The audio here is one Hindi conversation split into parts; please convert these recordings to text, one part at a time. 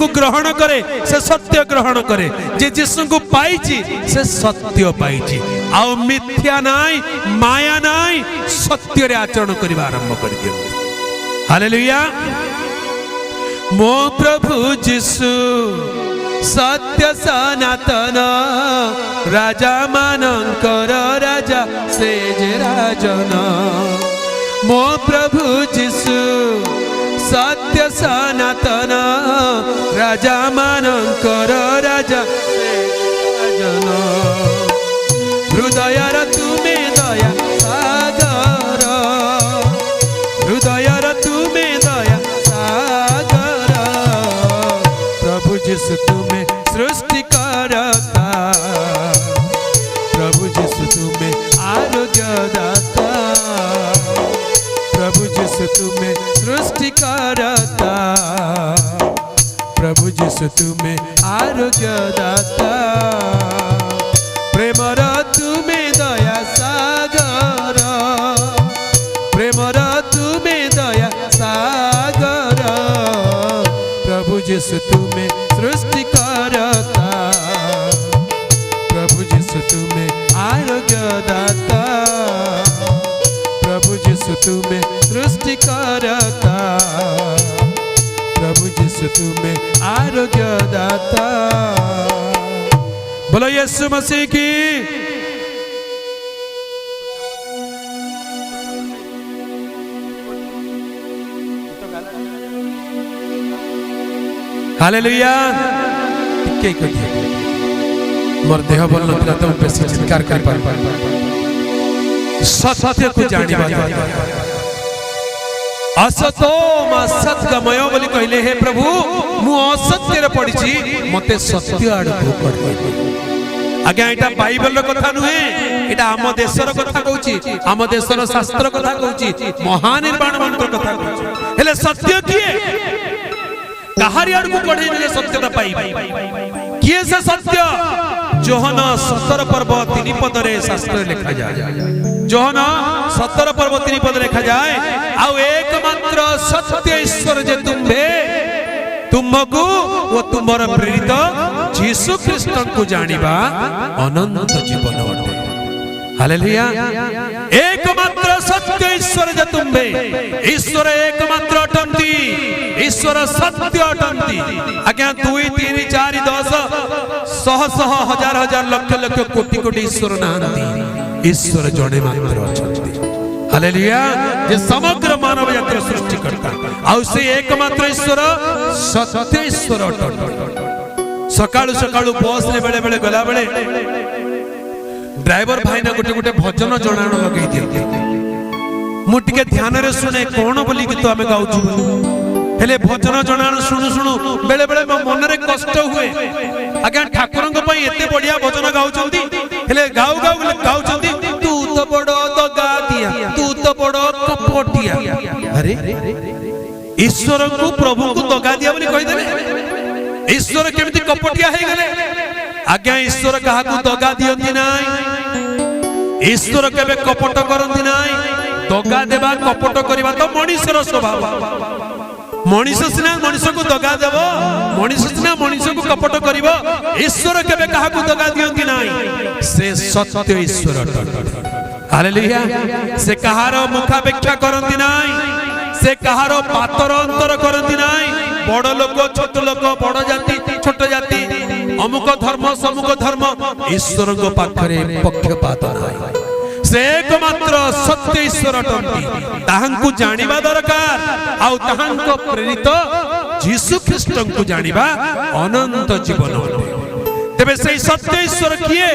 को ग्रहण करे से सत्य ग्रहण करे जे यीशु को पाइछि से सत्य पाइछि आ मिथ्या नाई माया नाई सत्य रे आचरण करबा आरंभ कर दियो। हालेलुया। मो प्रभु यीशु सत्य सनातन राजा मानकर राजा से जे राजन। मो प्रभु यीशु सत्य सनातन राजा मानकर राजा से राजन। हृदयर तुमे दया सागर हृदयर तुमे दया सागर प्रभु यीशु तुमे सृष्टि करता प्रभु यीशु तुमे आरोग्य दाता प्रभु यीशु तुमे सृष्टि करता प्रभु यीशु तुमे आरोग्य दाता प्रेमर तुमे दया सागर प्रेमर तुमे दया सागर प्रभु यीशु तुमे सृष्टि करता प्रभु यीशु तुमे आरोग्य दाता प्रभु यीशु तुमे सृष्टि करता प्रभु यीशु तुमे आरोग्य दाता। बोलो यीशु मसीह की। हालेलुया। मोर देह बल नथिला तो बेसी चित्कार कर पार सत्य को जानिबा असतो मा सत्गमय बोली कहले हे प्रभु मु असत्य रे पडिछि मते सत्य आडको कर। आज्ञा एटा बाइबल रो कथा नुहे एटा आम देशर कथा कहूची आम देशर शास्त्र कथा कहूची महानिर्वाण मंत्र कथा कहूची हेले सत्य किए कहारी आडको पढे मिले सत्यता पाई किए से सत्य जोहना 17 पर्व 3 पद रे शास्त्र लिखा जाए जोहना 17 पर्व 3 पद लिखा जाए आउ एकमात्र सत्य ईश्वर जे तुम्बे तुमको वो तुमर प्रेरित यीशु ख्रीष्ट को जानिबा अनंत जीवन अटे। हालेलुया। एकमात्र सत्य ईश्वर जे तुम्बे ईश्वर एकमात्र अटंती ईश्वर सत्य अटंती। आज्ञा 2 3 4 10 शह शह हजार हजार लक्ष लक्ष कोटि कोटि ईश्वर नांती ईश्वर जड़े मात्र अछंती। हालेलुया। जे समग्र मानव जातिर सृष्टि करता आउ से एकमात्र ईश्वर सत्य ईश्वर अटंती। सकाळु सकाळु बस रे बेले बेले गला बेले ड्राइवर भाई ना गोटे गोटे भजन जणाण लगेई दियते मु टिके ध्यान रे सुने कोन बोली गीत आमे गाउछु हेले भजन जणाण सुनु सुनु बेले बेले मो मन रे कष्ट हुए। आज्ञा ठाकुरंग पई एते बढ़िया भजन गाउचंती हेले गाउ गाउ गाउचंती तू तो बडो दगा दिया तू तो बडो कपटिया। अरे ईश्वर को प्रभु को दगा दिया बोली कहि देले ईश्वर केमिति कपटिया हे गले। आज्ञा ईश्वर कहा को दगा दियंती नाई ईश्वर केबे कपट करंती नाई दगा देबा कपट करबा तो मनुष्यर स्वभाव मनुष्य सिना मनुष्य को दगा देव मनुष्य सिना मनुष्य को कपट करिवो ईश्वर केबे कहा को दगा दियंती नाई से सत्य ईश्वर अटंती। हालेलुया। से कहार मुखापेक्षा करंती नाई से कहार पातर अंतर करंती नाई बड़ लोक छोट लोक बड़ जाति छोट जाति अमुक धर्म समुक धर्म ईश्वर को पाखरे पक्षपात नाई से एकमात्र सत्य ईश्वर अटंती ताहांकु जानिबा दरकार आउ ताहांको प्रेरित यीशु ख्रीष्ट को जानिबा अनंत जीवन अटे। तेबे से सत्य ईश्वर किए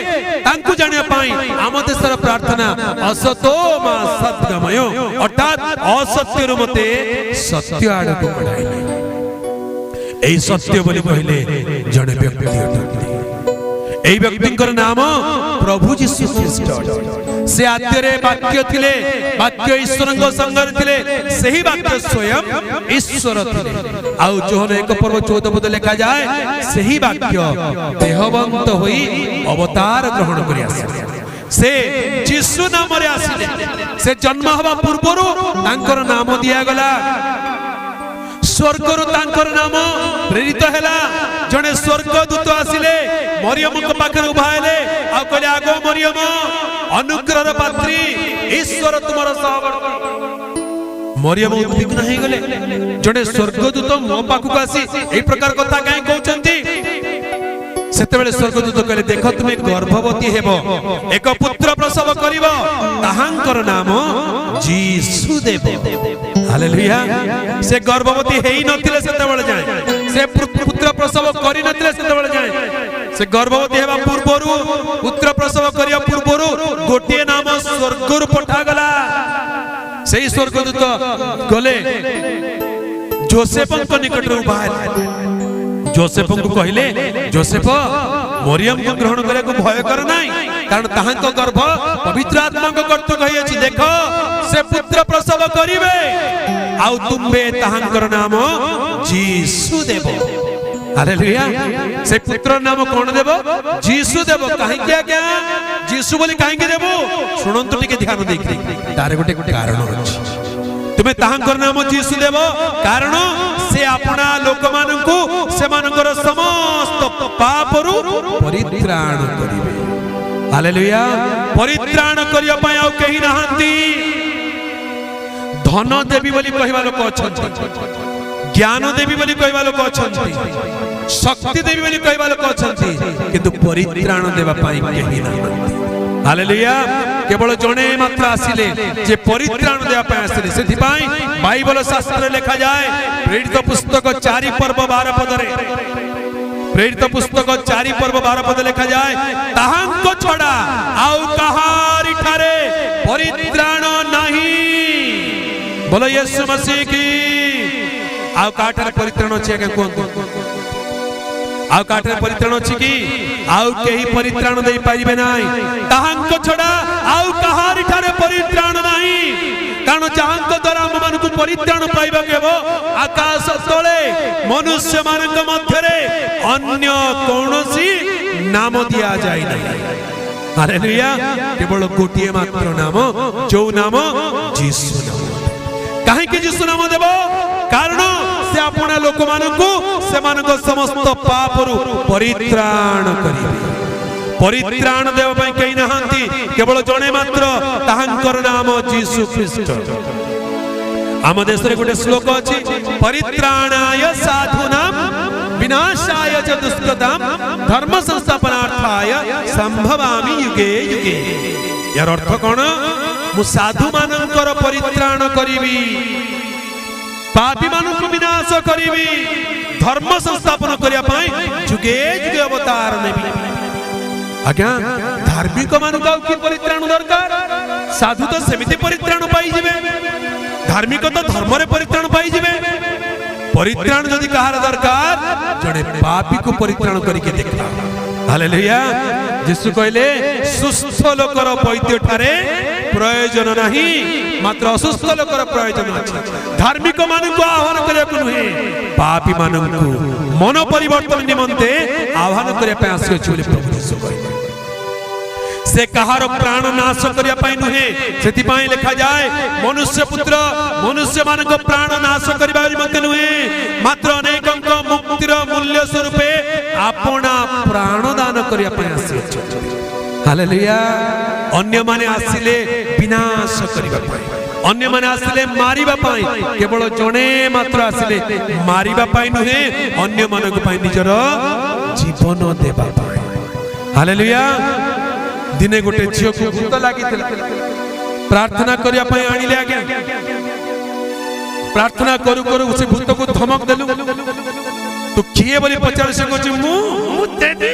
तांकु जानिया पाई आम देशर प्रार्थना असतो मा सद्गमय अर्थात असत्य रु मते सत्य आडको बढ़ाइले। एई सत्य बोली कहले जने व्यक्ति अटंती एई व्यक्तिंकर नाम प्रभु यीशु ख्रीष्ट। से आद्य रे वाक्य थिले वाक्य ईश्वरंग संगर थिले सही वाक्य स्वयं ईश्वर थिले आउ जोहन 1 पर्व 14 पद लिखा जाए सही वाक्य देहवंत होई अवतार ग्रहण करि आसिले से यीशु नाम रे आसिले से जन्म हवा पूर्वरु तांकर नाम दिया गला स्वर्गरु तांकर नाम प्रेरित हैला जने स्वर्गदूत आसिले मरियम को पाखरे उभा हेले आ कहले आगो मरियम अनुग्रहर पात्री ईश्वर तुमर सहवर्ती मरियम उद्विग्न हो गले जने स्वर्गदूत मो पाखु आसी ए प्रकार कथा काहे कहउचंती सेतेबेले स्वर्गदूत कहले देख तुमे गर्भवती हेबो एक पुत्र प्रसव करिवो ताहांकर नाम जीसु देबो हालेलुया से गर्भवती हेई नथिले सेतेबेले जाय से पुत्र प्रसव करि नथिले सेतेबेले जाय से गर्भवती हेबा पूर्वरु पुत्र प्रसव करिया पूर्वरु गोटे नाम स्वर्गरु पठा गला सेही स्वर्गदूत गले जोसेफ को निकट रे उभा जोसेफ को कहले जोसेफ मरियम को ग्रहण करे को भय कर नाही कारण ताहां को गर्भ पवित्र आत्मा को कर्तव्य होई अछि देखो से पुत्र प्रसव करिवे आउ तुमे ताहांकर नाम जीसु देबो हालेलुया से पुत्र नाम कोन देबो जीसु देबो काहे क्या क्या जीसु बोली काहे के देबो सुनंतु टिके ध्यान देख तारे गोटे कारण अछि तुमे ताहांकर नाम जीसु देबो कारण से अपना लोक मानकु से मानकर समस्त पापरु परित्राण करिवे हालेलुया परित्राण करिया पय आ केही नाहंती धन देवी बोली कहबा लोक अछंती ज्ञान देवी बोली कहबा लोक अछंती शक्ति देवी बोली कहबा लोक अछंती किंतु परित्राण देबा पय केही नाहंती हालेलुया केवल जणे मात्र आसिले जे परित्राण देबा पय आसिले सेथि पय बाइबल शास्त्र लिखा जाय प्रेरित पुस्तक 4 पर्व 12 पदरे प्रेरित पुस्तक 4 पर्व 12 पद लिखा जाय ताहांको छडा आउ कहारी ठारे परित्राण नाही बोलो यीशु मसीह की आउ काठारे परित्राण अछि के कोन आउ काठारे परित्राण अछि की आउ केही परित्राण देई पाइबे नाही ताहांको छडा आउ कहारी ठारे परित्राण नाही कारण जहांको द्वारा हम मानकु परित्राण पाइबा केबो आकाश तळे मनुष्य मानक मध्य रे अन्य कोनोसी नाम दिया जाय नाही हालेलुया केवल गोटिए मात्र नाम जो नाम जीसु नाम काहे कि जीसु नाम देबो कारण से अपना लोक मानकु से मानक समस्त पापरु परित्राण करिवे परित्राण देव पय केही नाहंती केवल जणे मात्र ताहांकर नाम जीसु ख्रीष्ट आम देश रे गोटे श्लोक अछि परित्राणाय साधूनां विनाशाय च दुष्कृतां धर्म संस्थापनार्थाय संभवामि युगे युगे यार अर्थ कोन मु साधु मानकर परित्राण करिवि पापी मानक विनाश करिवि धर्म संस्थापन करिया पय जुगे जुगे अवतार नेबि आज्ञा धार्मिक मानक की परित्राण दरकार साधु तो सेमिति परित्राण पाई जिवे धार्मिक तो धर्म रे परित्राण पाई जिवे परित्राण जदि कहार दरकार जड़े पापी को परित्राण करके देखा हालेलुया यीशु कहले सुस्थ लोकर वैद्य ठारे प्रयोजन नहीं मात्र असुस्थ लोकर प्रयोजन अछि धार्मिक मानक आह्वान करे को नहे पापी मानक मन परिवर्तन निमंते आह्वान करे पे आसी अछि बोले प्रभु यीशु कहले से कहार प्राण नाश करिया पाई नुहे सेति पाई लिखा जाय मनुष्य पुत्र मनुष्य मानक प्राण नाश करिबा मते नुहे मात्र अनेकंक मुक्तिर मूल्य स्वरूपे आपना प्राण दान करिया पाई आसी हालेलुया अन्य माने आसिले विनाश करिबा पाई अन्य माने आसिले मारिबा पाई केवल जणे मात्र आसिले मारिबा पाई नुहे अन्य मानक पाई निजर जीवन देबा पाई हालेलुया दिने गोटे झियो को भूत लागि प्रार्थना करिया पय आनिले आज्ञा प्रार्थना करू करू से भूत को धमक देलु तो किए बोली पचार से कहछि मु देबी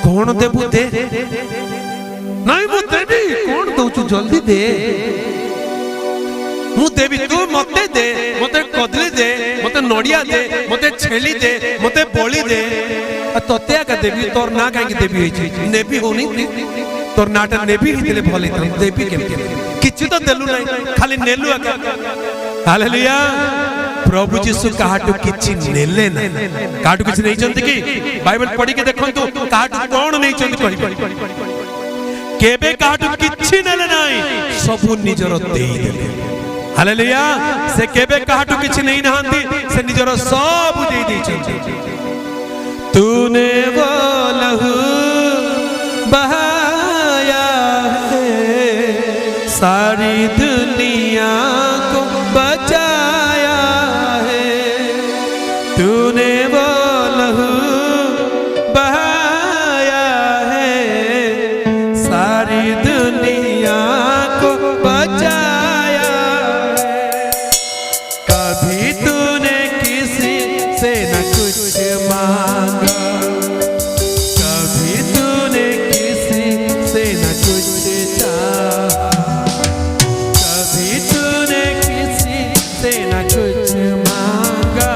कोन देबु दे नाही मु देबी कोन दउछु जल्दी दे मु देबी तू मते दे मते कदली दे मते नडिया दे मते छेली दे मते बोली दे तोते आका देबी तोर ना काहे देबी होई छी नेबी होनी तोर नाटा नेबी हितले भले त देबी के किछि तो देलु नै खाली नेलु आका हालेलुया प्रभु यीशु काहाटू किछि नेले ना काहाटू किछि नै चंती की बाइबल पढी के देखंतु काहाटू कोन नै चंती कहि केबे काहाटू किछि नेले नै सबु निजर देई देले हालेलुया से केबे काहाटू किछि नहीं नहांती से निजर सब देई दैछि तूने वो लहू बहाया है सारी दुनिया को बचाया है तूने वो लहू बहाया है सारी दुनिया को बचाया है कभी तूने किसी से न कुछ मांगा कभी तूने किसी से न कुछ चाहा कभी तूने किसी से न कुछ मांगा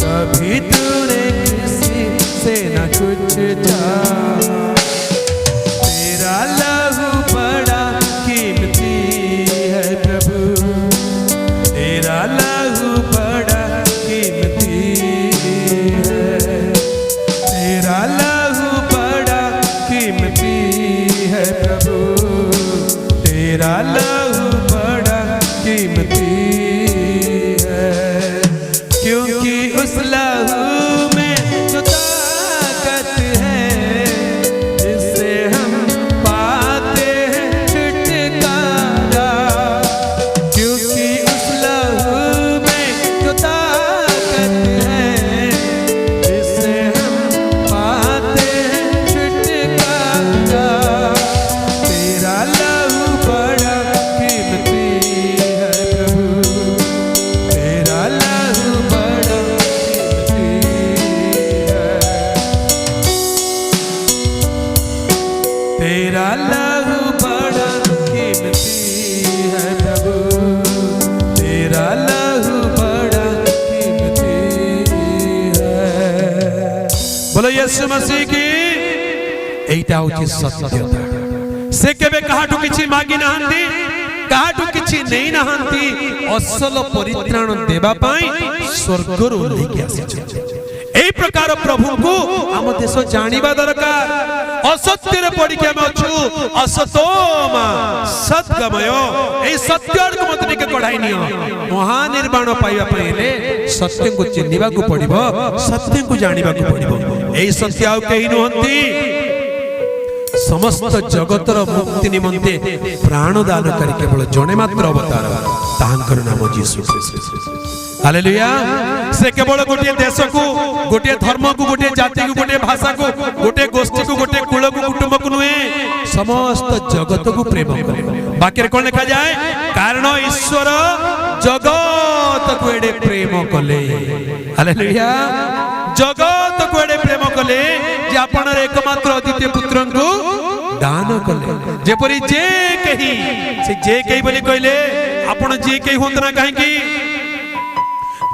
कभी तूने किसी से न कुछ चाहा तेरा लहू बड़ा कीमती है प्रभु तेरा लहू बड़ा कीमती है तेरा लहू बड़ा कीमती है प्रभु तेरा लहू बड़ा कीमती है क्योंकि उस लहू में जो ताकत है जिससे हम पाते हैं छुटकारा क्योंकि उस लहू में जो ताकत है जिससे हम पाते हैं छुटकारा तेरा लहू बड़ा कीमती है प्रभु तेरा लहू बड़ा कीमती है तेरा लहू बड़ा कीमती है प्रभु तेरा लहू बड़ा कीमती है बोलो यीशु मसीह की एटा होची सत्यता से केबे काहाटू किछि मागी नहांती काहाटू किछि नहीं नहांती असल परित्राण देबा पाई स्वर्गरु लेके आसी एई प्रकार प्रभु को हम देश जानिबा दरकार असत्य रे पड़ी के हम अछु असतोमा सद्गमय एई सत्य को मत निके कढाई नियो महानिर्वाण पाइबा पहिले सत्य को चिन्हिबा को पड़िबो सत्य को जानिबा को पड़िबो एई सत्य आउ केही नहंती समस्त जगतर मुक्ति निमंते प्राण दान करी केवल जने मात्र अवतार तांकर नाम यीशु हालेलुया से केवल गोटे देश को गोटे धर्म को गोटे जाति को गोटे भाषा को गोटे गोष्ठी को गोटे कुल को कुटुंब को नुहे समस्त जगत को प्रेम करे बाकी कोन लिखा जाए कारण ईश्वर जगत को एडे प्रेम कले हालेलुया जगत को एडे प्रेम कले जे आपनर एकमात्र अद्वितीय पुत्र को दान कले जेपरि जे कही बोली कहले आपण जे कही होंतना काहे की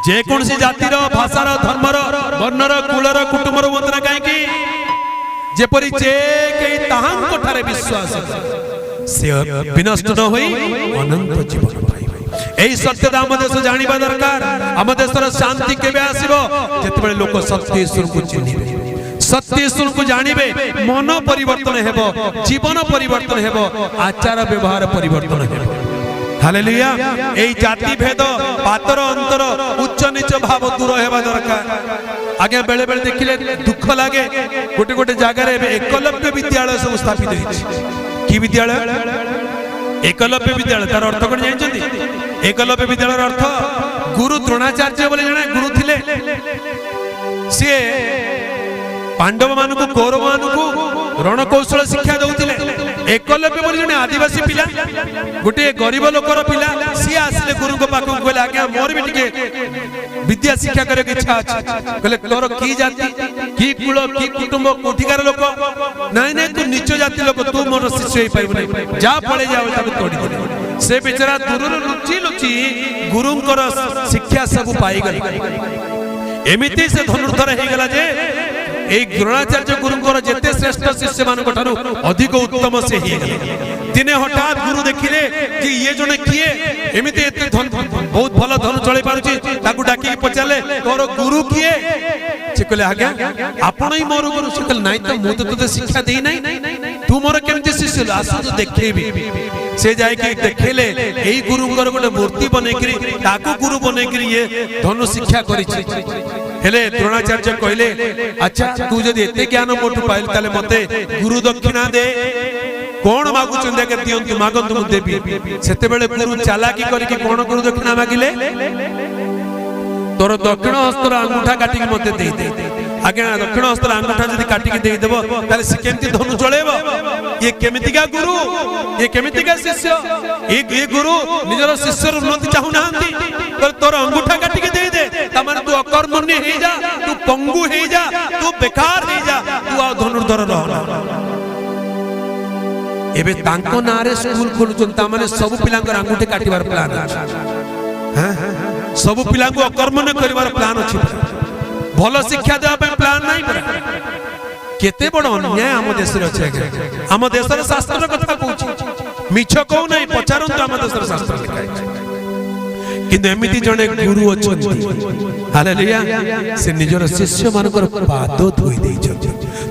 जे कौन सी जातिर भाषार धर्मर वर्णर कुलर कुटुंबर होंतना काहे की जेपरि जे कही ताहांक ठारे विश्वास से विनष्ट न होई अनंत जीवन पाइबे एई सत्यता हम देश जानिबा दरकार हम देशर शांति केबे आसीबो जेतेबेले लोक सत्य ईश्वर को चिन्हिबे सत्य ईश्वर को जानिबे मन परिवर्तन हेबो जीवन परिवर्तन हेबो आचार व्यवहार परिवर्तन हेबो हालेलुया एई जाति भेद पातर अंतर उच्च नीच भाव दूर हेबा दरकार आगे बेले बेले देखिले दुख लागे गोटे गोटे जगह रे एकलव्य विद्यालय सब स्थापित होइछि की विद्यालय एकलव्य विद्यालय तार अर्थ कोन जानछन्ती एकलव्य विद्यालय अर्थ गुरु द्रोणाचार्य बोले जने गुरु थिले से पांडव मानकु कौरव मानकु रणकौशल शिक्षा दउथिले एकलव्य बोली जने आदिवासी पिला गोटे गरीब लोकर पिला सी आसले गुरु को पाखु कहले आज्ञा मोर भी टिके विद्या शिक्षा करे के इच्छा अछि कहले तोर की जाति की कुल की कुटुंब कोठिकार लोक नाही नाही तू नीच जाति लोक तू मोर शिष्य होई पाइबो नहीं जा पळे जाओ ताको तोड़ी दे से बेचारा दूर लुचि लुचि गुरुंकर शिक्षा सब पाई गले एमिति से धनुर्धर हे गला जे ए द्रोणाचार्य गुरुंकर जेते श्रेष्ठ शिष्य मानक ठारू अधिक उत्तम से हे गले दिने हठात गुरु देखिले कि ये जने किए एमिति एते धन बहुत भलो धन चले पारुची ताकू डाकी पचाले तोर गुरु किए से कहले आज्ञा आपण ही मोर गुरु से कहले नाही तो मु तो तते शिक्षा देई नाही तू मोर केमति शिष्य शिष्य आसतु देखेबी से जाए देखेले यही गुरुंकर गोटे मूर्ति बनैकरी ताकू गुरु बनैकरी ये धनु शिक्षा करिछि हेले द्रोणाचार्य कहले अच्छा तू जदि एते ज्ञान मोठु पाइल ताले मते गुरु दक्षिणा दे कोन मागु चंदे के दियंतु मागंतु मु देबी सेते बेले गुरु चालाकी करिके कोन गुरु दक्षिणा मागिले तोर दक्षिण हस्तर अंगूठा काटी के मते दे दे आगे दक्षिण हस्तर अंगूठा जदि काटी के दे देबो ताले से केमती धनु चलेबो ये केमितिका गुरु ये केमितिका शिष्य ये गुरु निजर शिष्यर उन्नति चाहू नांती तोर अंगूठा काटी के दे दे तमाने तू अकर्मण्य हे जा तू पंगु हे जा तू बेकार हे जा तू आ धनुर्धर रहना एबे तांको नारे स्कूल खोलुचन तामाने सब पिलांकर अंगूठे काटिबार प्लान अछि हां सब पिलांको अकर्मण्य करिवार प्लान अछि भलो शिक्षा देबा पे प्लान नाही पर केते बड़ अन्याय हम देश रे अछि हम देशर शास्त्र कथा कहूची मिछ कहू नाही पचारंतु हम देशर शास्त्र लिखाइ किंतु एमिति जने गुरु अछंती हालेलुया से निजर शिष्य मानकर पाद धोई देइ छथि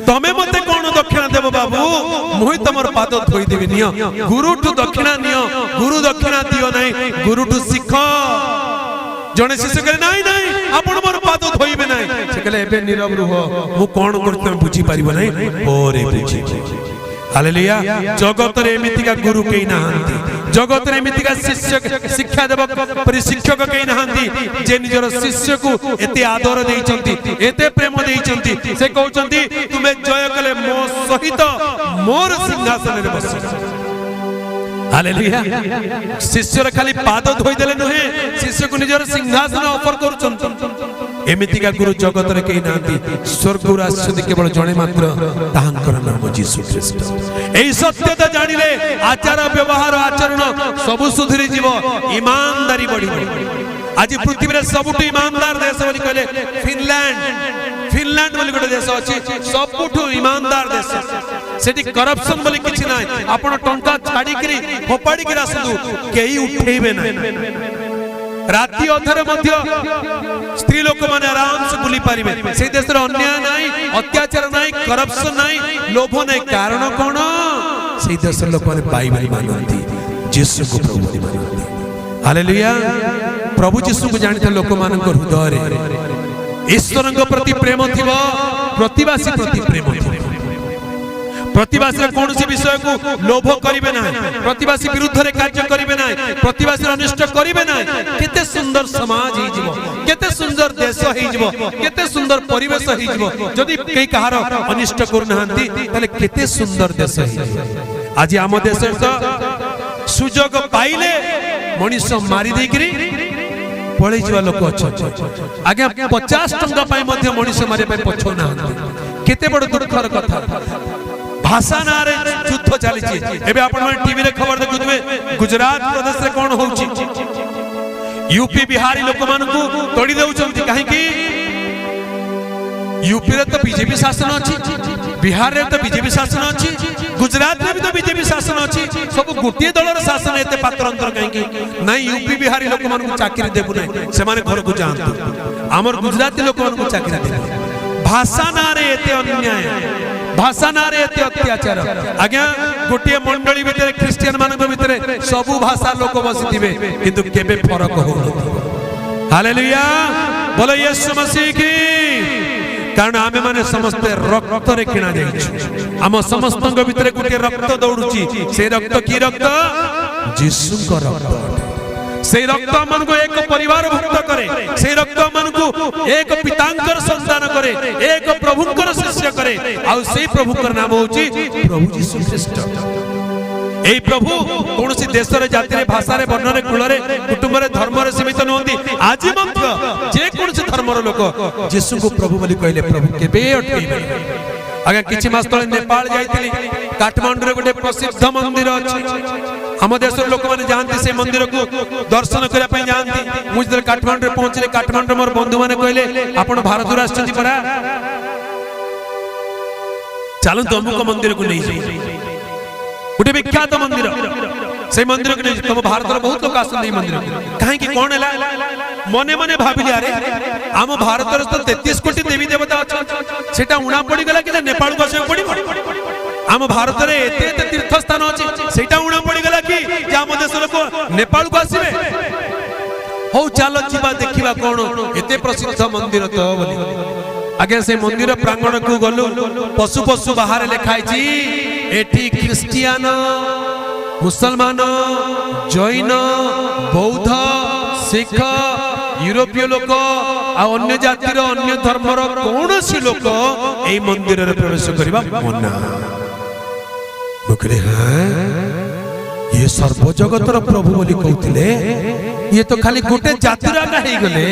तमे मते कोन दक्षिणा देबो बाबू मुहि तमर पाद धोई देबि नियो गुरुठु दक्षिणा नियो गुरु दक्षिणा दियो नाही गुरुठु सिखो जने शिष्य करे नाही नाही आपण मोर पाद धोइबे नाही से कहले एबे नीरव रुह मु कोन करते बुझी परिबो नाही ओरे बुझी हालेलुया जगत रे एमितिका गुरु केई नाहंती जगत रे एमितिका शिष्य शिक्षा देब प्रशिक्षक केई नाहंती जे निजर शिष्य को एते आदर देइचंती एते प्रेम देइचंती से कहउचंती तुमे जय कले मो सहित मोर सिंहासन रे बस हालेलुया शिष्य रे खाली पाद धोई देले नहे शिष्य को निजर सिंहासन ऑफर करूचंती एमितिका गुरु जगत रे केई नाहंती स्वर्ग राष्ट्र केवल जणे मात्र ताहांकर नाम यीशु ख्रीस्ट एई सत्यता जानिले आचार व्यवहार आचरण सब सुधरी जीव ईमानदारी बढ़ी आज पृथ्वी रे सबुठ ईमानदार देश बोली कहले फिनलैंड बोली गोटे देश अछि सबुठ ईमानदार देश सेठी करप्शन बोली किछि नाही आपण टंका छाडी करी फोपाडी करी आसु केई उठेबे नाही राति अधरे मध्य स्त्री लोक माने आराम से बुली पारिबे से देश रे अन्याय नाही अत्याचार नाही करप्शन नाही लोभ नाही कारण कोन से देश रे लोक माने बाइबल मानती यीशु को प्रभु मानती हालेलुया प्रभु यीशु को जानते लोक मान को हृदय रे ईश्वरଙ୍କ प्रति प्रेम थिबो प्रतिवासी प्रति प्रेम थिबो प्रतिवासी कौन सी विषय को लोभ करिवे ना प्रतिवासी विरुद्ध रे कार्य करिवे ना प्रतिवासी अनिष्ट करिवे ना केते सुंदर समाज ही जीवो केते सुंदर देश ही जीवो केते सुंदर परिवेश ही जीवो जदि केई कहार अनिष्ट करनांती तले केते सुंदर देश ही आज हम देश तो सुजोग पाइले मनीष मारी देकरी पळै जीवा लोक अछि आगे 50 टंका पाई मध्य मनीष मारे पाई पछो ना केते बड़ दुखर कथा भाषा ना रे युद्ध चली एबे आपण टीवी रे खबर देखुथबे गुजरात प्रदेश रे कोन होउची यूपी बिहारी लोक मान को तोड़ी देउचंती काहे कि यूपी रे तो बीजेपी शासन अछि बिहार रे तो बीजेपी शासन अछि गुजरात रे भी तो बीजेपी शासन अछि सब गोटे दलर शासन एते पात्र अंतर काहे कि नाही यूपी बिहारी लोक मान को चाकरी देबु नाही से माने घर को जानतु हमर गुजराती लोक मान को चाकरी देबु भाषा ना रे एते अन्याय भाषा ना रे एते अत्याचार आज्ञा गोटे मंडली भितरे क्रिश्चियन मानक भितरे सब भाषा लोक बसिथिबे किंतु केबे फरक हो हालेलुया बोलो यीशु मसीह की कारण आमे माने समस्त रक्त रे किना जाइछु हम समस्तଙ୍କ भितरे गोटे रक्त दौड़ुची से रक्त की रक्त यीशु को रक्त से रक्त मन को एक परिवार भुक्त करे से रक्त मन को एक पितांकर संतान करे एक प्रभुंकर शिष्य करे आ से प्रभुंकर नाम होची प्रभु यीशु ख्रीस्ट एई प्रभु कोनसी देश रे जाति रे भाषा रे वर्ण रे कुल रे कुटुंब रे धर्म रे सीमित नहोंती आज मध्य जे कोनसी धर्म रे लोक यीशु को प्रभु बोली कहले प्रभु केबे अटकेबे आगे किछि मास तळे नेपाल जाईतिली काठमांडू रे गोटे प्रसिद्ध मंदिर अछि हम देश लोक माने जानती से मंदिर को दर्शन करिया पई जानती मुझ जरे काठमांडू रे पहुंचले काठमांडू मोर बंधु माने कहले आपण भारत राष्ट्र जी परा चलो अमुक मंदिर को नहीं जाई गोटे विख्यात मंदिर से मंदिर को नहीं तुम भारत रे बहुत लोक आसन मंदिर काहे कि कोन हला मने मने भाबिली अरे हम भारत रे तो 33 कोटी देवी देवता अछि सेटा उणा पड़ी गला कि नेपाल को आसे पड़ी आम भारत में एते एते तीर्थ स्थान अच्छी सेटा उणा पड़गला कि आम देश लोक नेपाल को आसबे हो चलो जीवा देखा कौन एते प्रसिद्ध मंदिर तो बोली आगे से मंदिर प्रांगण को गलु पशु पशु बाहर लिखाई एठी ख्रिस्टियान मुसलमान जैन बौद्ध सिख यूरोपीय लोक अन्य जातिर अन्य धर्मर कौन सी लोक यही मंदिर में प्रवेश करने मना हाँ ये सर्वजगतर प्रभु बोली कहते ये तो खाली गोटे जातिर आगा हो गले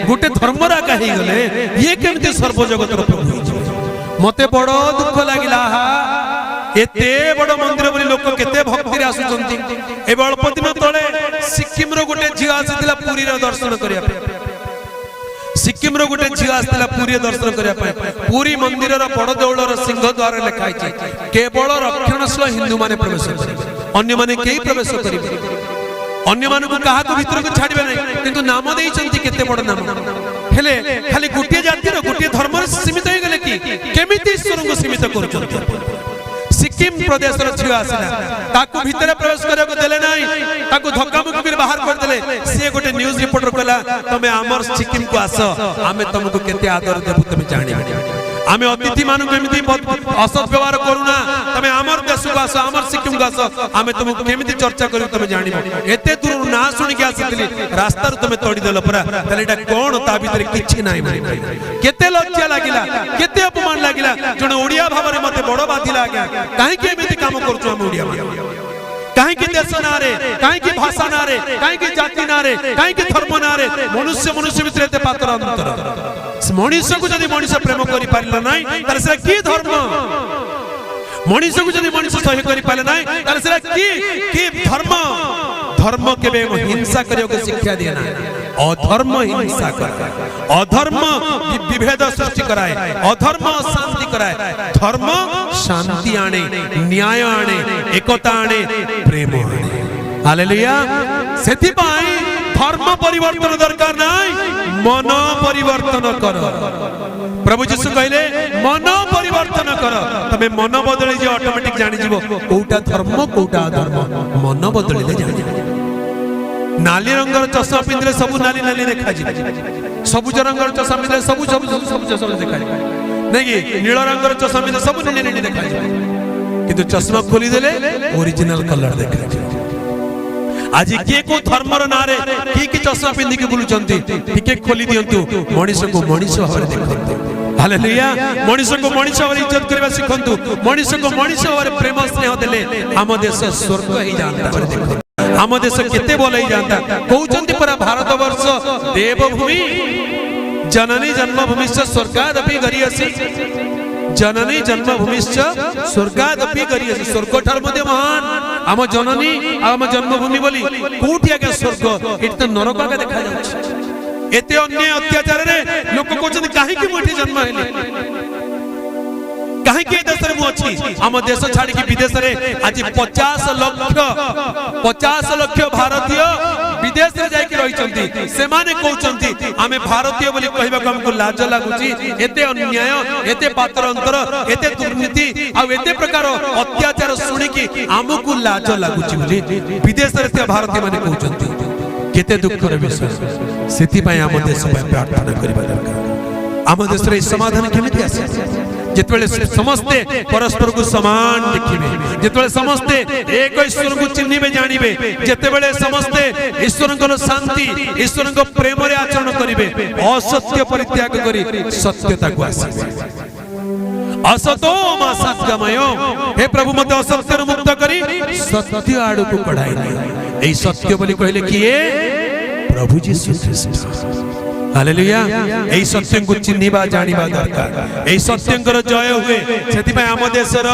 गोटे धर्मर आगा हो गले ये केमती सर्वजगतर प्रभु मते बड़ दुख लगिला एते बड़ मंदिर बोली लोक केते भक्ति आसुचंती ए अल्प दिन तले सिक्किम रो गोटे झियो आसीतिला पुरी रो दर्शन करिया सिक्किम रो गोटे झियो आसीतिला पुरी दर्शन करिया पुरी मंदिर रो बड़ देउल रो सिंह द्वार लिखाई छै केवल रक्षणशील हिंदू माने प्रवेश करिवे अन्य माने केही प्रवेश करिवे अन्य माने को कहा को भीतर को छाड़िबे नै किंतु नाम देइचंती केते बड़ नाम हेले खाली गोटे जाति रो गोटे धर्म रे सीमित हो गेले कि केमिति ईश्वर को सीमित करूचंती सिक्किम प्रदेश झियो आसला ताकू भितर प्रवेश करने को देले नाही ताकू धक्का मुक्की कर बाहर कर देले से गोटे न्यूज रिपोर्टर कहला तमे हमर सिक्किम को आस आमे तुमको केते आदर देबु तमे जानि आमे अतिथि मानु केमिति असत व्यवहार करूना तमे हमर देश को आस हमर सिक्किम को आस आमे तुमको केमिति चर्चा करू तमे जानिबो एते दूर ना सुनि के आसितली रास्ता रो तमे तोड़ी देलो परा तले एटा कोन ता भीतर किछि नाही केते लज्जा लागिला केते अपमान लागिला जण ओडिया भाबरे मते बड़ बाधी लागे काहे के एमिति काम करछु हम ओडिया काहे के देश ना रे काहे के भाषा ना रे काहे के जाति ना रे काहे के धर्म ना रे मनुष्य मनुष्य भीतर एते पात्र अंतर मनुष्य को जदि मनुष्य प्रेम करि पारिला नाही तार से की धर्म मनुष्य को जदि मनुष्य सही करि पाले नाही तार से की धर्म धर्म केबे हिंसा करियो के शिक्षा दिया ना अधर्म हिंसा कराए अधर्म विभेद सृष्टि कराए अधर्म शांति कराए धर्म शांति आने न्याय आने एकता आने प्रेम आने हालेलुया सेति पाई धर्म परिवर्तन दरकार नाही मन परिवर्तन कर प्रभु यीशु कहले मन परिवर्तन कर तमे मन बदले जे ऑटोमेटिक जानि जीवो कोटा धर्म कोटा अधर्म मन बदले जानि नाली रंगर चश्मा पिंधले सब नाली नाली देखा जी सबुज रंगर चश्मा पिंधले सब देखा नहीं नील रंगर चश्मा पिंधले सब नीली नीली देखा किंतु चश्मा खोली देले ओरिजिनल कलर देखा आज किए को धर्मर नारे की चश्मा पिंधि के बुलुचंती टिके खोली दियंतु मनुष्य को मनुष्य भाବରେ देखंतु हालेलुया मनुष्य को मनुष्य भाବରେ इज्जत करबा सिखंतु मनुष्य को मनुष्य भाବରେ प्रेम स्नेह देले हम देश स्वर्ग ही जानता देखो हम देश केते बोलै जानता कहउचंती परा भारत वर्ष देवभूमि जननी जन्मभूमिश्च स्वर्गादपि गरियसि जननी जन्मभूमिश्च स्वर्गादपि गरियसि स्वर्ग ठार मध्ये महान आम जननी आम जन्मभूमि बोली कोठी आगे स्वर्ग एत तो नरक आगे देखा जाउछ एते अन्याय अत्याचार रे लोक कहउचंती काहे कि मोठी जन्म हेले काहे के देश रे मु अछि हम देश छाडी कि विदेश रे आज 50 लाख भारतीय विदेश रे जाई कि रहिचंती से माने कहउचंती आमे भारतीय बोली कहबा को हमको लाज लागुची एते अन्याय एते पात्र अंतर एते दुर्नीति आ एते प्रकार अत्याचार सुनी कि हमको लाज लागुची बोली विदेश रे ते भारतीय माने कहउचंती केते दुख रे विषय सेति पय हम देश पय प्रार्थना करबा दरकार हम देश रे समाधान केमिति आसे जितबेले समस्ते परस्पर को समान देखिबे जितबेले समस्ते एक ईश्वर को चिन्हिबे जानिबे जितबेले समस्ते ईश्वर को शांति ईश्वर को प्रेम रे आचरण करिवे असत्य परित्याग करी सत्यता को आसीबे असतो मा सत्यमय हे प्रभु मते असत्य मुक्त करी सत्य आड़ को कढाई दे एई सत्य बोली कहले किए प्रभु यीशु ख्रीष्ट हालेलुया एई सत्य को चिन्हिबा जानिबा दरकार एई सत्यंकर जय हुए सेति पय हम देशर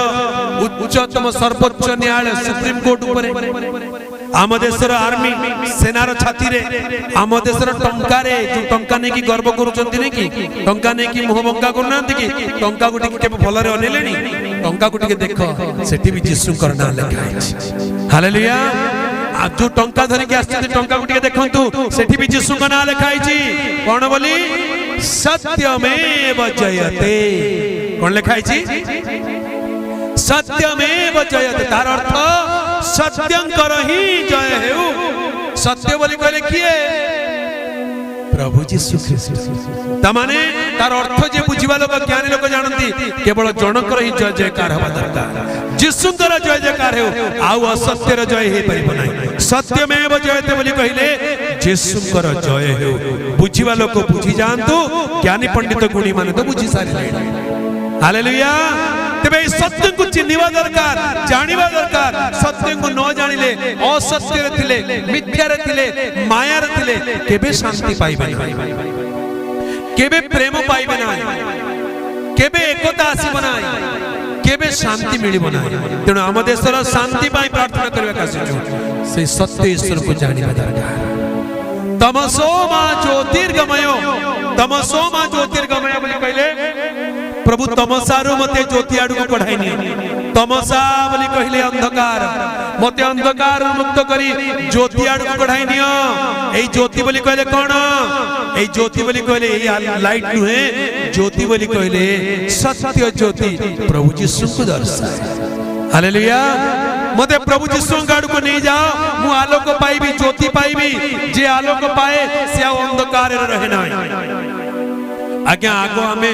उच्चतम सर्वोच्च न्यायालय सुप्रीम कोर्ट ऊपर आम देशर आर्मी सेनार छाती रे आम देशर टंका रे जो टंका ने की गर्व करूचंती ने की टंका ने की मुह बंका करनांती की टंका गुटी के भल रे अनेलेनी टंका गुटी के देखो सेठी भी यीशु करना लिखा है हालेलुया आ जो टंका धरि के आछथि टंका गुटी के देखंतु सेठी भी यीशु का नाम लिखा है कोन बोली सत्यमेव जयते कोन लिखा है सत्यमेव जयते तार अर्थ सत्यंकर ही जय हेउ सत्य बोली कहले किए प्रभु जीशु ख्रीष्ट तमाने तार अर्थ जे बुझिबा लोक ज्ञानी लोक जानती केवल जनकर ही जय जयकार हवा दरकार जीशुंकर जय जयकार हेउ आउ असत्यर जय हे परिबो नाही सत्यमेव जयते बोली कहले जीशुंकर जय हेउ बुझिबा लोक बुझी जानतु ज्ञानी पंडित गुणी माने तो बुझी सारी हालेलुया तेबे सत्य को चिन्हिबा दरकार जानिबा दरकार सत्य को न जानिले असत्य रे थिले मिथ्या रे थिले माया रे थिले केबे शांति पाइबे नाही केबे प्रेम पाइबे नाही केबे एकता आसीबो नाही केबे शांति मिलिबो नाही तेणु आम देशर शांति पाई प्रार्थना करबा कासिछु से सत्य ईश्वर को जानिबा दरकार तमसो मा ज्योतिर्गमय बोली कहले प्रभु तमसारु मते ज्योति आडू को कढाइनी तमसा बोली कहले अंधकार मते अंधकार मुक्त करी ज्योति आडू को कढाइनी एई ज्योति बोली कहले कोन एई ज्योति बोली कहले एई लाइट नुहे ज्योति बोली कहले सत्य ज्योति प्रभु जीशु को दर्शाए हालेलुया मते प्रभु जीशु गाडू को नहीं जाओ मु आलोक पाइबी ज्योति पाइबी जे आलोक पाए से अंधकार रे रहे नाही आज्ञा आगो आमे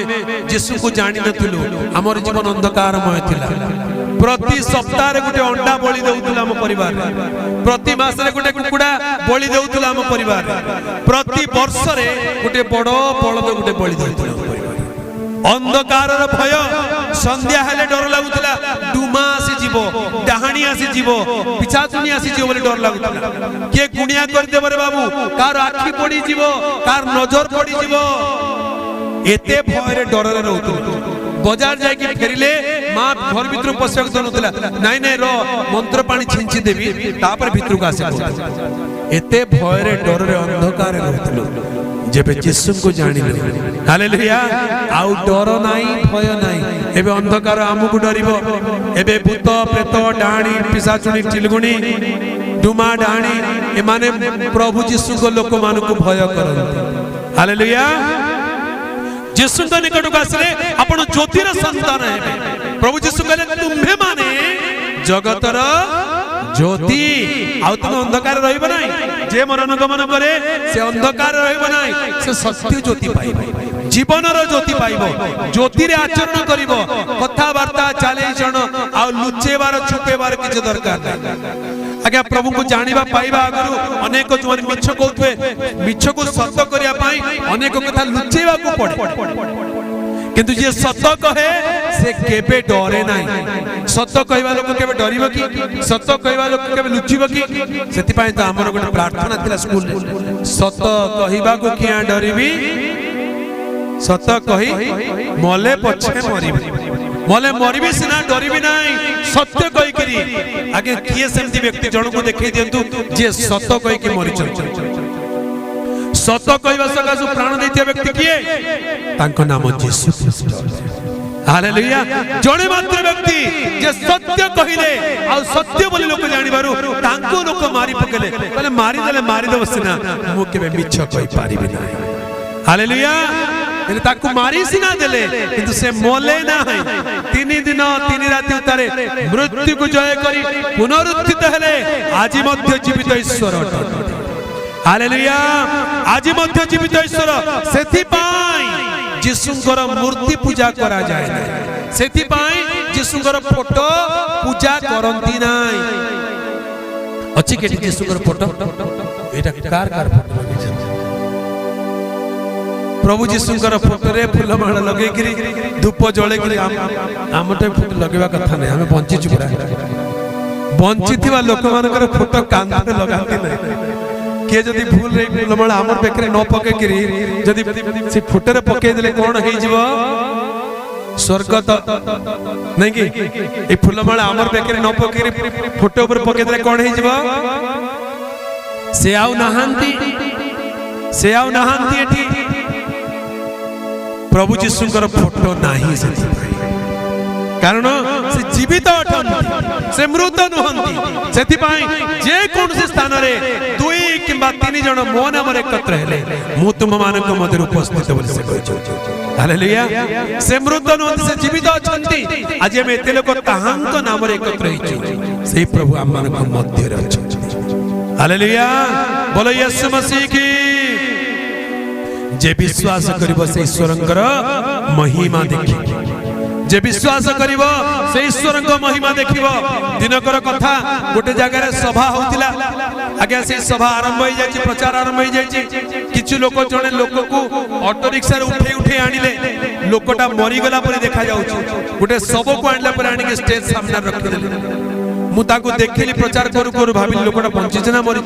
जीशु को जानि नथिलु हमर जीवन अंधकारमय थिला प्रति सप्ताह रे गुटे अंडा बलि देउतला हम परिवार प्रति मास रे गुटे कुकुडा बलि देउतला हम परिवार प्रति वर्ष रे गुटे बडो बळद गुटे बलि देउतला अंधकार रो भय संध्या हेले डर लागुतला डुमा आसी जीवो डाहाणी आसी जीवो पिछाचुनी आसी जीवो बोले डर लागुतला के गुणिया कर देबरे बाबू कार आखी पड़ी जीवो कार नजर पड़ी जीवो एते भयरे डररे रहउतु बाजार जाय कि फेरिले मां घर भीतर पसक दनउतला नाही नाही रो मंत्र पानी छिंची देबी तापर भीतर को आसे एते भयरे डररे अंधकार रहउतु जेबे यीशु को जानिले हालेलुया आउ डर नाही भय नाही एबे अंधकार हमकु डरिबो एबे भूत प्रेत डाणी पिशाचुनी चिलगुणी डुमा डाणी ए माने प्रभु यीशु को लोक मानको भय करंती हालेलुया यीशु के निकट को आसले आपण ज्योतिर संतान हेबे प्रभु यीशु कहले तुम्हे माने जगतर ज्योति आउ तुम अंधकार रहइबो नाही जे मन अनुगमन करे से अंधकार रहइबो नाही से सत्य ज्योति पाइबो जीवनर ज्योति पाइबो ज्योति रे आचरण करिवो कथा वार्ता चाले जण आ लुचेबार छुपेबार किछ दरकार नाही आज्ञा प्रभु को जानिबा पाइबा आगरु अनेक जोन मिछ कहउथवे मिछ को सत्य करिया पाई अनेक कथा लुचेबा को पड़े किंतु जे सत्य कहे से केबे डरे नाही सत्य कहबा लोक केबे डरिबो की सत्य कहबा लोक केबे लुचिबो की सेति पय त हमर गोटे प्रार्थना थिला स्कूल रे सत्य कहबा को किया डरिबी सत्य कहि मले पछे मरिबी मले मरिबी सिना डरिबी नाही सत्य कहि करी आगे किए सेमती व्यक्ति जण को देखै दियंतु जे सत्य कहि के मरि चल सत्य कहबा सकासु प्राण दैथिया व्यक्ति किए तांको नाम यीशु ख्रीष्ट हालेलुया जणे मात्र व्यक्ति जे सत्य कहिले आ सत्य बोली लोक जानि बारु तांको लोक मारि पकेले कहले मारि देले मारि दब सिना मु केबे मिछ कहि पारिबि नाही हालेलुया एले ताकू मारी सिना देले किंतु से मोले ना है 3 दिन 3 राति उतारे मृत्यु को जय करी पुनरुत्थित हेले आज मध्य जीवित ईश्वर हालेलुया आज मध्य जीवित ईश्वर सेथि पाई यीशुंकर मूर्ति पूजा करा जाय ना सेथि पाई यीशुंकर फोटो पूजा करंती नाही अछि के यीशुंकर फोटो एटा कार फोटो लगे प्रभु जीशुंकर फोटो रे फूलमाला लगे करी धूप जळे करी आमटे फोटो लगेबा कथा नै हमें बंची चुपरा बंची थिबा लोक मानकर फोटो कांधे लगाते नै के जदी फूल रे फूलमाला हमर बेकरे न पके करी जदी से फोटो रे पके देले कोन हेइ जीवो स्वर्ग त नै कि ए फूलमाला हमर बेकरे न पके फोटो ऊपर पके देले कोन हेइ जीवो से आउ नहांती एठी प्रभु जीशुंकर फोटो नाही से कारण से जीवित अटंती से मृत नुहंती सेथिपाई जे कोनसे स्थान रे दुई किंबा तीन जण मो नाम रे एकत्र हेले मु तुम मानक मध्य उपस्थित बोली से कहै छै हालेलुया से मृत नुहंती से जीवित अछंती आज हम एते लोक ताहांक नाम रे एकत्र होई छै से प्रभु हम मानक मध्य रे अछंती हालेलुया बोलो यीशु मसीह की जे विश्वास करिवो से ईश्वरंकर महिमा देखि जे विश्वास करिवो से ईश्वरंक महिमा देखिवो दिनकर कथा गोटे जगह रे सभा होतिला आगे से सभा आरंभ हो जाय प्रचार आरंभ हो जाय किछु लोक जने लोक को ऑटो रिक्शा रे उठे उठे आनिले लोकटा मरि गला परे देखा जाउछ गोटे सब को आनला परे आनि के स्टेज सामने रखि देले मु ताको देखिली प्रचार करू करू भाबिली लोकटा बंची जना मरि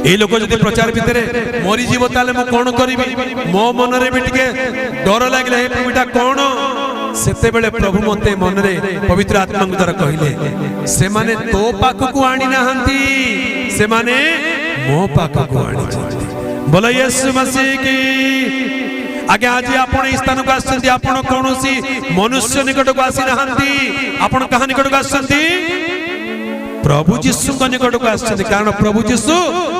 ए लोक जदि प्रचार भितरे मरी जीव ताले मु कोन करिवि मो मन रे भी टिके डर लागले हे प्रभुटा कोन सेते बेले प्रभु मते मन रे पवित्र आत्मा द्वारा कहिले से माने तो पाख को आनी नाहंती से माने मो पाख को आनी छथि बोलो यीशु मसीह की आगे आज आपण ई स्थान को आछंती आपण कोनोसी मनुष्य निकट को आसी नाहंती आपण कहा निकट को आछंती प्रभु जीशु को निकट को आछंती कारण प्रभु जीशु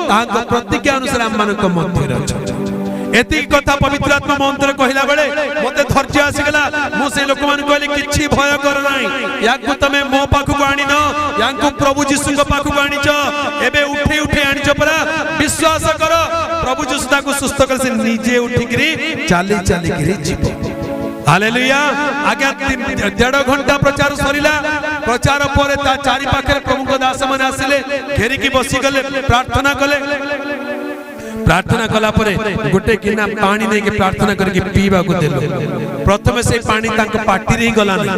तांको प्रतिज्ञा अनुसार हम मानक मध्य रे अछंती एति कथा पवित्र आत्मा मंत्र कहिला बेले मते धैर्य आसी गेला मु से लोक मान कहले किछि भय कर नाही याकु तमे मो पाखु को आनी न याकु प्रभु जीशु को पाखु को आनी छ एबे उठे उठे आनी छ परा विश्वास कर प्रभु जीशु ताको सुस्त कर से निजे उठी गिरी चाली चाली गिरी जीव हालेलुया आगे 1.5 घंटा प्रचार सरिला प्रचार परे ता चारि पाखरे प्रभु को दास मन आसिले घेरी की बसी गले प्रार्थना कले प्रार्थना कला परे गोटे गिना पानी दे के प्रार्थना करके पीबा को देलो प्रथमे से पानी तांको पाटी रे गला नै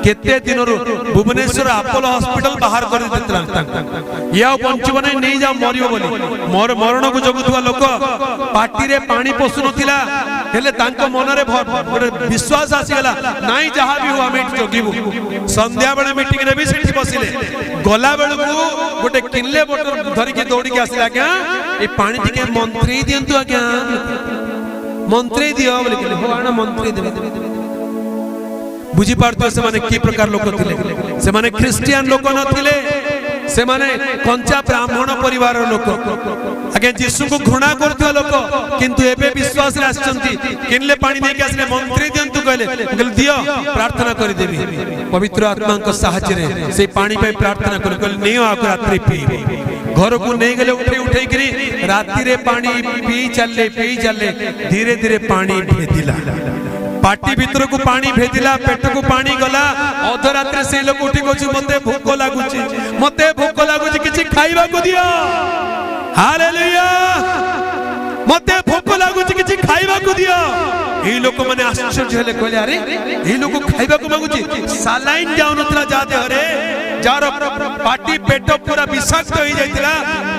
केते दिनरो भुवनेश्वर अपोलो हॉस्पिटल बाहर कर देतला तांको या बंचीब नै नै जा मरियो बोली मोर मरण को जगुथवा लोक पाटी रे पानी पसु नथिला हेले तांको मन रे विश्वास आसी गला नाइ जहा भी हो हमें जगिबु संध्या बेले मीटिंग रे भी सेठी बसिले गला बेल को गोटे किनले बोतल धरि के दौड़ी के आसिला क्या ए पानी टिके मंत्री दियंतु आज्ञा मंत्री दियो बोले के हो आना मंत्री दे बुझी पारतो से माने की प्रकार लोक थिले से माने क्रिश्चियन लोक नथिले से माने कंचा ब्राह्मण परिवार लोक आगे यीशु को घृणा करथो लोक किंतु एबे विश्वास रे आछंती किनले पानी दे के आसले मंत्री दियंतु कहले दियो प्रार्थना करि देबी पवित्र आत्मा को सहायता रे से पानी पे प्रार्थना कर कहले नियो आको रात्रि पीबो घर को नहीं गले उठे उठे गिरी रात्रि रे पानी पी चले धीरे धीरे पानी भेदिला पाटी भीतर को पानी भेदिला पेट को पानी गला अधरात्रि से लोक उठी गछ मते भूख लागुची किछि खाइबा को दियो हालेलुया मते भूख लागुची किछि खाइबा को दियो ए लोक माने आश्चर्य हेले कहले अरे ए लोक खाइबा को मागुची सालाइन जाउनतला जा दे अरे जार पाटी पेट पूरा विषाक्त हो जाइतिला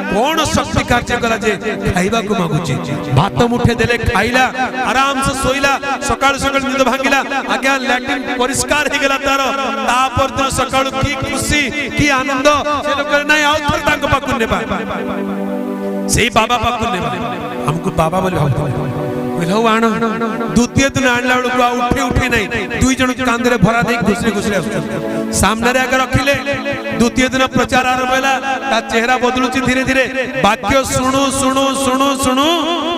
कोन शक्ति कार्य कला जे खाइबा को मागुची भात मुठे देले खाइला आराम से सोइला सकाळ सकाळ निद भांगिला आज्ञा लैट्रिन परिष्कार हे गेला तार तापर दिन सकाळ की खुशी की आनंद से लोक नै आउथर तांको पाकु नेबा सेही बाबा पाकु नेबा हमको बाबा बोले भाव आण द्वितीय दिन आणला बेलू उठे उठे नहीं दुई जन कांदरे भरा दे घुसरे घुसरे आसुछन सामने रे आगे रखिले द्वितीय दिन प्रचार आरंभ होला ता चेहरा बदलुची धीरे धीरे वाक्य सुनु सुनु सुनु सुनु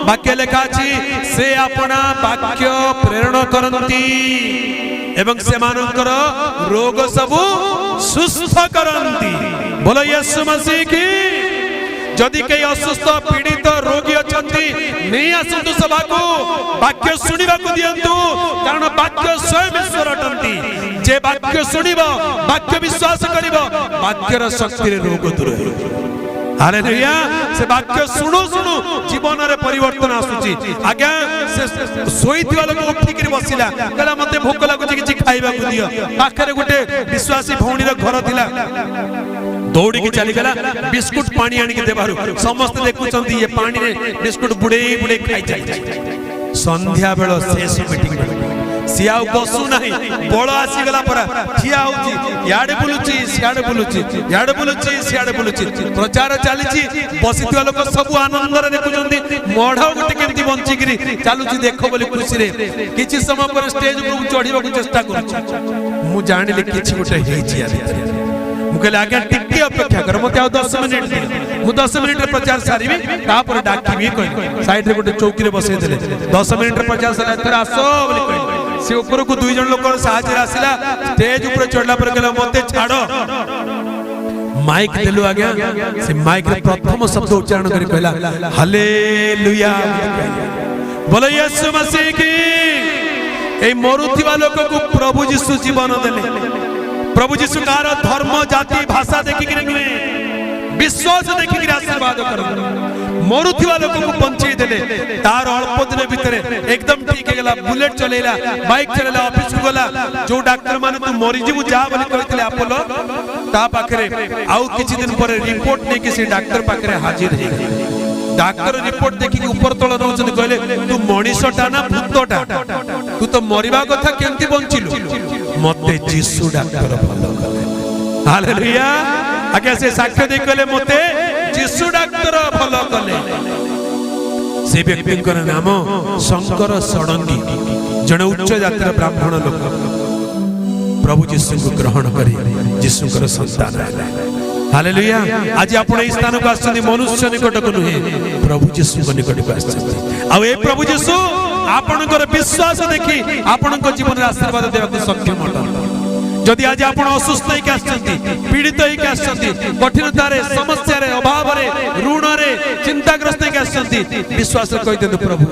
वाक्य लेखा अछि से अपना वाक्य प्रेरण करंती एवं से मानकर रोग सब सुस्थ करंती बोलो यीशु मसीह की जदि कई असुस्थ पीड़ित रोगी अछंती नहीं आसंतु सभा को वाक्य सुनिबा को दियंतु कारण वाक्य स्वयं ईश्वर अटंती जे वाक्य सुनिबो वाक्य विश्वास करिबो वाक्यर शक्ति रे रोग दूर हे हालेलुया से वाक्य सुनु सुनु जीवन रे परिवर्तन आसुची आज्ञा से सोईथिबा लोक उठी के बसिला कहला मते भूख लागुची किछि खाइबा को दियो पाखरे गुटे विश्वासी भौणी रे घर थिला दौड़ी के चली गला बिस्कुट पानी आनी के देबारु समस्त देखुचंती ये पानी रे बिस्कुट बुडे बुडे खाई जाई संध्या बेलो शेष मीटिंग सियाउ बसु नाही बळ आसी गला परा ठिया होची याडे बुलुची सियाडे बुलुची याडे बुलुची सियाडे बुलुची प्रचार चालीची बसितवा लोक सब आनंद रे देखुचंती मढ गुटे केमती बंची गिरी चालुची देखो बोली खुशी रे किछि समय पर स्टेज पर चढ़ीबा को चेष्टा करूची मु जानिले किछि गोटे हेछि या मु कहले आज्ञा टिके अपेक्षा कर मते आ 10 मिनिट दियो मु 10 मिनिट रे प्रचार सारीबी तापर डाकिबी कहि साइड रे गोटे चौकी रे बसै देले 10 मिनिट रे प्रचार सारा तोरा आसो बोली कहि से ऊपर को दुई जन लोक साहाଯ୍य आसिला स्टेज ऊपर चढ़ला पर कहला मते छाड़ो माइक देलु आज्ञा से माइक रे प्रथम शब्द उच्चारण करी कहला हालेलुया बोलो यीशु मसीह की ए मरुथिबा लोक को प्रभु यीशु जीवन देले प्रभु यीशु कार धर्म जाति भाषा देखि कि नुहे विश्वास देखि कि आशीर्वाद कर मरुथिबा लोक को बंचई देले तार अल्प दिन भितरे एकदम ठीक हे गेला बुलेट चलेला बाइक चलेला ऑफिस को गला जो डॉक्टर माने तू मरि जीवु जा बोली कहितले अपोलो ता पाखरे आउ किछि दिन पर रिपोर्ट नै कि से डॉक्टर पाखरे हाजिर हे डॉक्टर रिपोर्ट देखि कि ऊपर तळ रहउछन कहले तू मनीषटा ना भूतटा तू तो मरिबा कथा केंति बंचिलु मते यीशु डॉक्टर भलो कले हालेलुया आगे से साक्ष्य दे कहले मते यीशु डॉक्टर भलो कले से व्यक्ति नाम शंकर षडंगी जने उच्च जातिर ब्राह्मण लोक प्रभु यीशु को ग्रहण करी यीशु कर संतान है हालेलुया आज आपण ए स्थान को आछथि मनुष्य निकट को नुहे प्रभु यीशु को निकट को आछथि आ ए प्रभु यीशु आपनकर विश्वास देखि आपनकर जीवन रे आशीर्वाद देबा सक्षम अटन जदि आज आपण असुस्थ होई के आछथि पीड़ित होई के आछथि कठिनता रे समस्या रे अभाव रे ऋण रे चिंताग्रस्त होई के आछथि विश्वास रे कहि दे प्रभु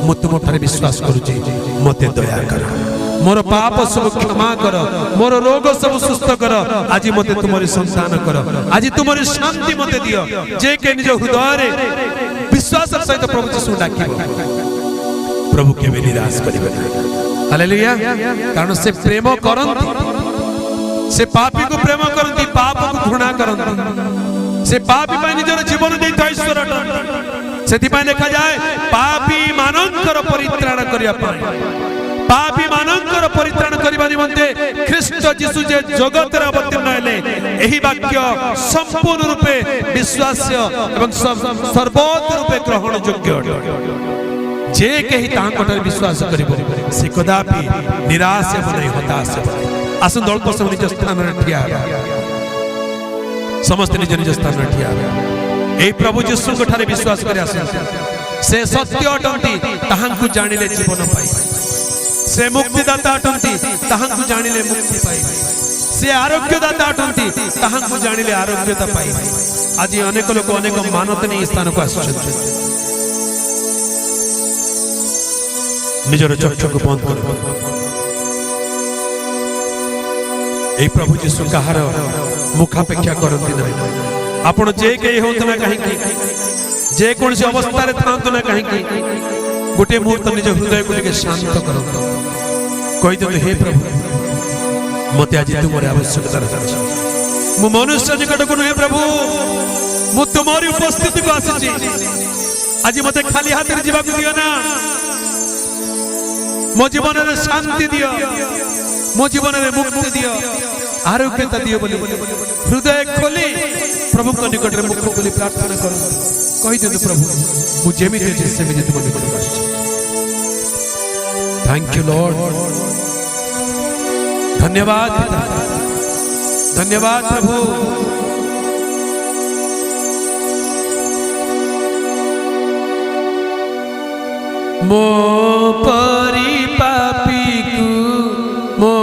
मु तुम ठारे विश्वास करूची मते दया कर मोर पाप सब क्षमा कर मोर रोग सब सुस्थ कर आज मते तुमरी संतान कर आज तुमरी शांति मते दियो जे के निज हृदय रे विश्वास सहित प्रभु यीशु डाकिबो प्रभु के भी निराश करिबे हालेलुया कारण से प्रेम करंती से पापी को प्रेम करंती पाप को घृणा करंती से पापी पय निजर जीवन दे ईश्वर सेति पय देखा जाए पापी मानकर परित्राण करिया पाए पापी मानकर परित्राण करिबा निमंते ख्रीष्ट यीशु जे जगत रे अवतीर्ण हेले एही वाक्य संपूर्ण रूपे विश्वास्य एवं सर्वोत्तम रूपे ग्रहण योग्य जे केही तांकर विश्वास करिबो से कदापि निराश बनै हताश बनै आसन दल को निज स्थान रे ठिया समस्त निज निज स्थान रे ठिया एही प्रभु यीशु को ठारे विश्वास करि आसन से सत्य अटंती ताहांकु जानिले जीवन पाई से मुक्तिदाता अटंती ताहांकु जानिले मुक्ति पाई से आरोग्यदाता अटंती ताहांकु जानिले आरोग्यता पाई आज अनेक लोक अनेक मानत नै स्थान को आछन निजर चक्षु बंद कर ए प्रभु यीशु कहार मुखापेक्षा करती ना आपण जे के होत ना कहीं जे कौन सी अवस्था रे थांत ना कहीं गोटे मुहूर्त निज हृदय को लेके शांत करत कहि दे हे प्रभु मते आज तुमरे आवश्यकता अछि मु मनुष्य निकट को हे प्रभु मु तुमरी उपस्थिति को आसी आज मते खाली हाथ रे जीवा दियो ना मो जीवन रे शांति दियो मो जीवन रे मुक्ति दियो आरोग्यता दियो बोली हृदय खोली प्रभु को निकट रे मुख खोली प्रार्थना करो कहि दे प्रभु मु जेमिति जे सेमिति तुम निकट आछि थैंक यू लॉर्ड धन्यवाद धन्यवाद प्रभु मो परी पापी को मो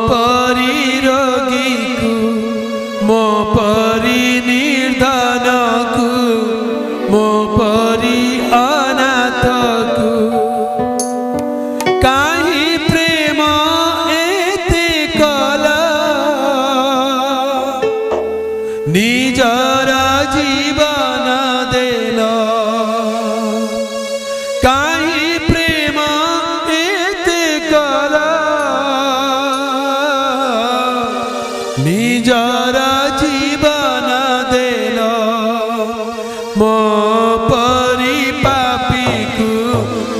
परी रोगी को मो परी निर्धन को मो परी अनाथ को काहे प्रेम एते कला निजर जीवन देला निजर जीवन देल मो परी पापी को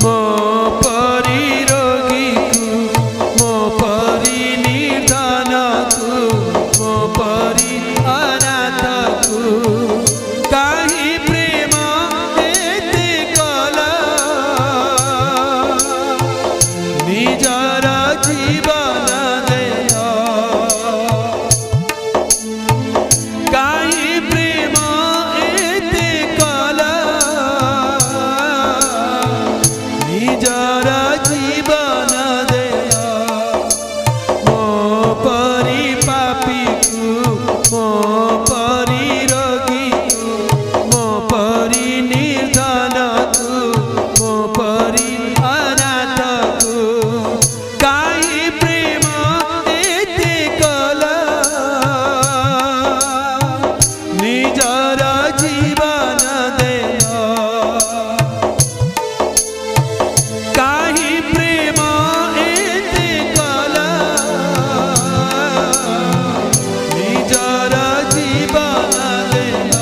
मो परी रोगी को मो परी निर्धन को मो परी अनाथ को काहे प्रेम एते कला निजर जीवन देल ମୋ ପରି ରୋଗୀ ମୋ ପରି ନିର୍ଧନକୁ ମୋ ପରି ଅନାଥକୁ କାହିଁ ପ୍ରେମ ଏତେ କଲ ନିଜର ଜୀବନ ଦେଲ କାହିଁ ପ୍ରେମ ଏତେ କଲ ନିଜର ଜୀବନ ଦେଲ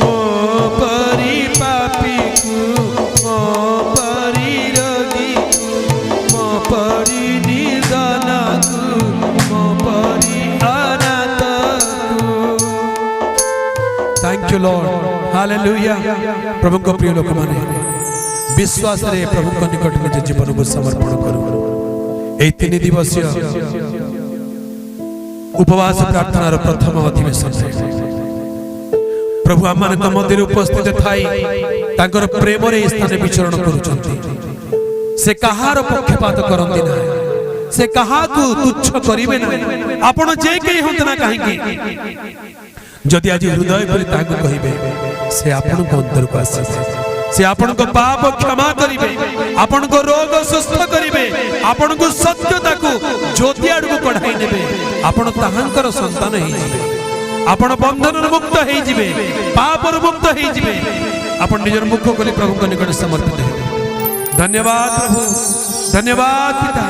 ମୋ ପରି ପାପୀକୁ ମୋ ପରି ରୋଗୀକୁ ମୋ ପରି ନିର୍ଧନକୁ ମୋ ପରି ଅନାଥକୁ। Thank you lord, hallelujah. प्रभु को प्रिय लोक माने विश्वास रे प्रभु को निकट में जीवन को समर्पण करू। ए 3 दिवसीय उपवास प्रार्थनार प्रथम अधिवेशन प्रभु आम मंदिर उपस्थित थाई तांकर प्रेम रे स्थान विचरण करूछंती। से कहार पक्षपात करंती ना, से कहाकू तुच्छ करिवे ना। आपण जे के हंत ना काहेकि जदि आज हृदय भरी ताकू कहिबे से आपण को अंतर को आसीबे, से आपण को पाप क्षमा करिवे, आपण को रोग सुस्थ करिवे, आपण को सत्यता को ज्योति आड़ को कढाई नेबे। आपण ताहांकर संतान हेई जिवे, आपण बंधन मुक्त हेई जिवे, पाप मुक्त हेई जिवे। आपण निजर मुख खोली प्रभु को निकट समर्पित हेबे। धन्यवाद प्रभु, धन्यवाद पिता,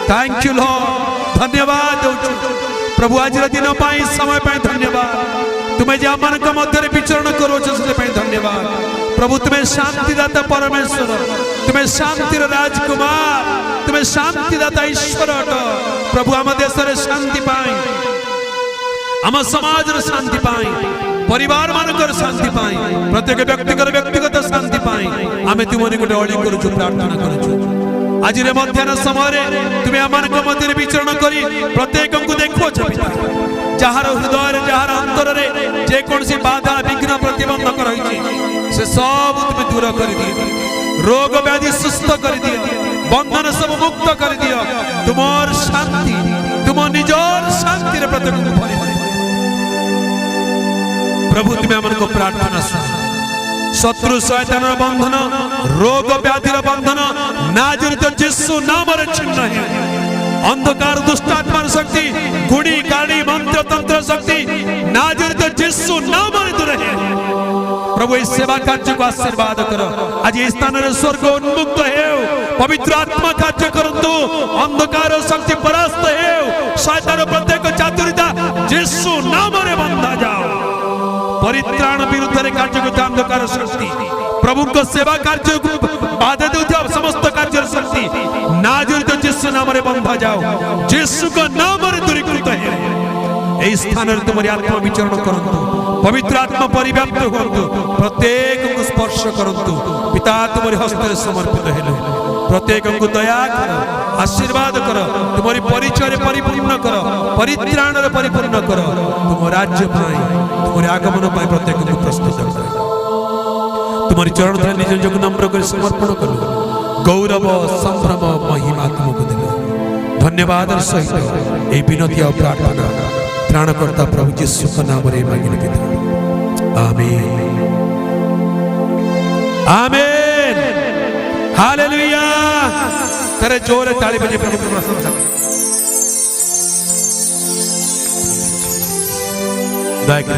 थैंक यू लॉर्ड। धन्यवाद दउछु प्रभु आज दिन पाई समय पाई धन्यवाद। तुम्हें जे आम मध्य विचरण करो से धन्यवाद प्रभु। तुम्हें शांतिदाता परमेश्वर, तुम्हें शांतिर राजकुमार, तुम्हें शांतिदाता ईश्वर अट प्रभु। आम देश रे शांति पाई, आम समाज रे शांति पाई, परिवार मानकर शांति पाई, प्रत्येक व्यक्तिगत शांति पाई आम तुम निकट अली करूँ, प्रार्थना करूँ। आज मध्याह्न समय तुम्हें आम मध्य विचरण करी प्रत्येक को देखो पिता। जार हृदय जार अंतर जेकोसी बाधा विघ्न प्रतिबंधक रही से सब तुम दूर कर दियो, रोग व्याधि सुस्थ कर दियो, बंधन सब मुक्त कर दियो। तुमर शांति, तुम निजर शांति प्रत्येक को भरी प्रभु। तुम्हें आम प्रार्थना सुन। शत्रु शैतान बंधन, रोग व्याधि बंधन नाजरित यीशु नाम रे छिन्न है। अंधकार दुष्टात्मा शक्ति, गुड़ी गाड़ी मंत्र तंत्र शक्ति नाजरित यीशु नाम रे दूर है प्रभु। इस सेवा कार्य को आशीर्वाद करो। आज इस स्थान रे स्वर्ग उन्मुक्त है, पवित्र आत्मा कार्य करंतु, अंधकार शक्ति परास्त है, शैतान प्रत्येक चातुरिता यीशु नाम रे बंधा जाओ। परित्राण विरुद्ध रे कार्य को अंधकार शक्ति प्रभु को सेवा कार्य को बाधा देउथिया समस्त कार्य शक्ति नाजरित यीशु नाम रे बंधा जाओ। यीशु को नाम रे दूरीकृत है। ए स्थान रे तुमरी आत्मा विचरण करंतु, पवित्र आत्मा परिव्याप्त होंतु, प्रत्येक को स्पर्श करंतु। पिता तुमरी हस्त रे समर्पित हेलो। प्रत्येक को दया कर, आशीर्वाद कर, तुमरी परिचय परिपूर्ण कर, परित्राण रे परिपूर्ण कर। तुम राज्य पाई, तुमरी आगमन पाई प्रत्येक को प्रस्तुत कर। तुम्हारी चरण धरे निज जग नम्र कर समर्पण कलु। गौरव संभ्रम महिमा तुमको दिल। धन्यवाद सहित ए विनती और प्रार्थना त्राणकर्ता प्रभु यीशु के नाम रे मांगिले पिता, आमीन आमीन हालेलुया। तेरे जोरे ताली बजे प्रभु की प्रशंसा। दया कर